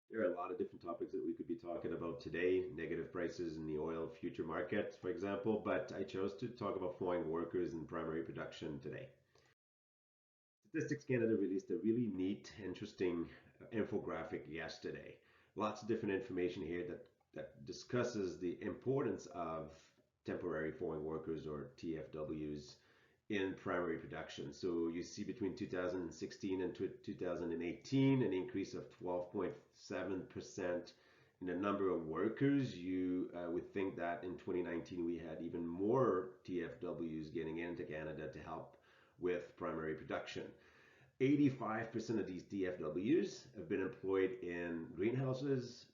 There are a lot of different topics that we could be talking about today. Negative prices in the oil future market, for example, but I chose to talk about foreign workers and primary production today. Statistics Canada released a really neat, interesting infographic yesterday. Lots of different information here that discusses the importance of temporary foreign workers or TFWs in primary production. So you see between 2016 and 2018 an increase of 12.7% in the number of workers. You would think that in 2019 we had even more TFWs getting into Canada to help with primary production. 85% of these DFWs have been employed in greenhouses,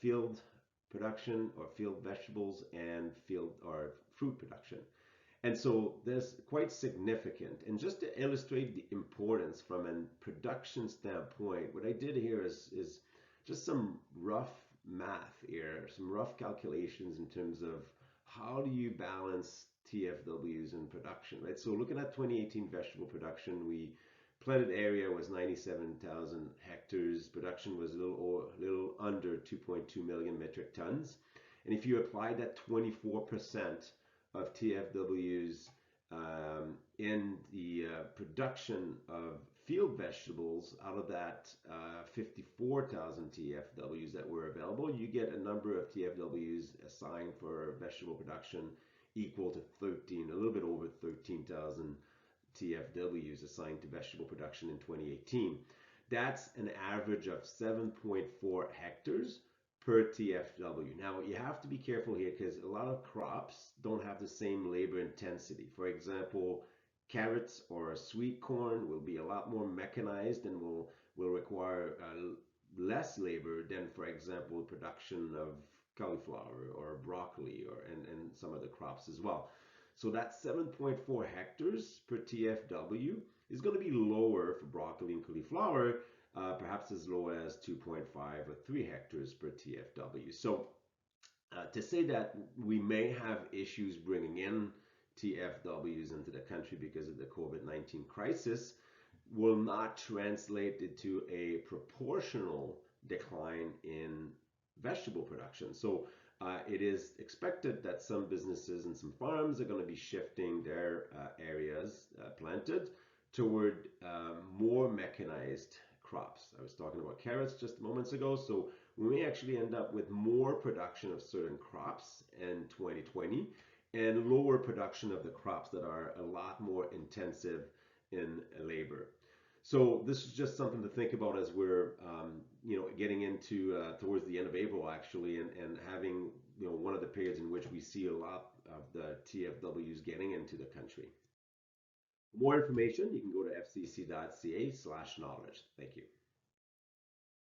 field production or field vegetables, and field or fruit production. And so there's quite significant. And just to illustrate the importance from a production standpoint, what I did here is just some rough math here, some rough calculations in terms of how do you balance TFWs in production, right? So looking at 2018 vegetable production, we planted area was 97,000 hectares. Production was a little under 2.2 million metric tons. And if you apply that 24% of TFWs in the production of field vegetables, out of that 54,000 TFWs that were available, you get a number of TFWs assigned for vegetable production equal to 13, a little bit over 13,000 TFWs assigned to vegetable production in 2018. That's an average of 7.4 hectares per TFW. Now you have to be careful here because a lot of crops don't have the same labor intensity. For example, carrots or sweet corn will be a lot more mechanized and will require less labor than, for example, production of cauliflower or broccoli and some other crops as well. So that 7.4 hectares per TFW is going to be lower for broccoli and cauliflower, perhaps as low as 2.5 or 3 hectares per TFW. So to say that we may have issues bringing in TFWs into the country because of the COVID-19 crisis will not translate into a proportional decline in vegetable production. So it is expected that some businesses and some farms are going to be shifting their areas planted toward more mechanized crops. I was talking about carrots just moments ago, so we may actually end up with more production of certain crops in 2020 and lower production of the crops that are a lot more intensive in labor. So this is just something to think about as we're, getting into towards the end of April actually, and having, one of the periods in which we see a lot of the TFWs getting into the country. For more information, you can go to fcc.ca/knowledge. Thank you.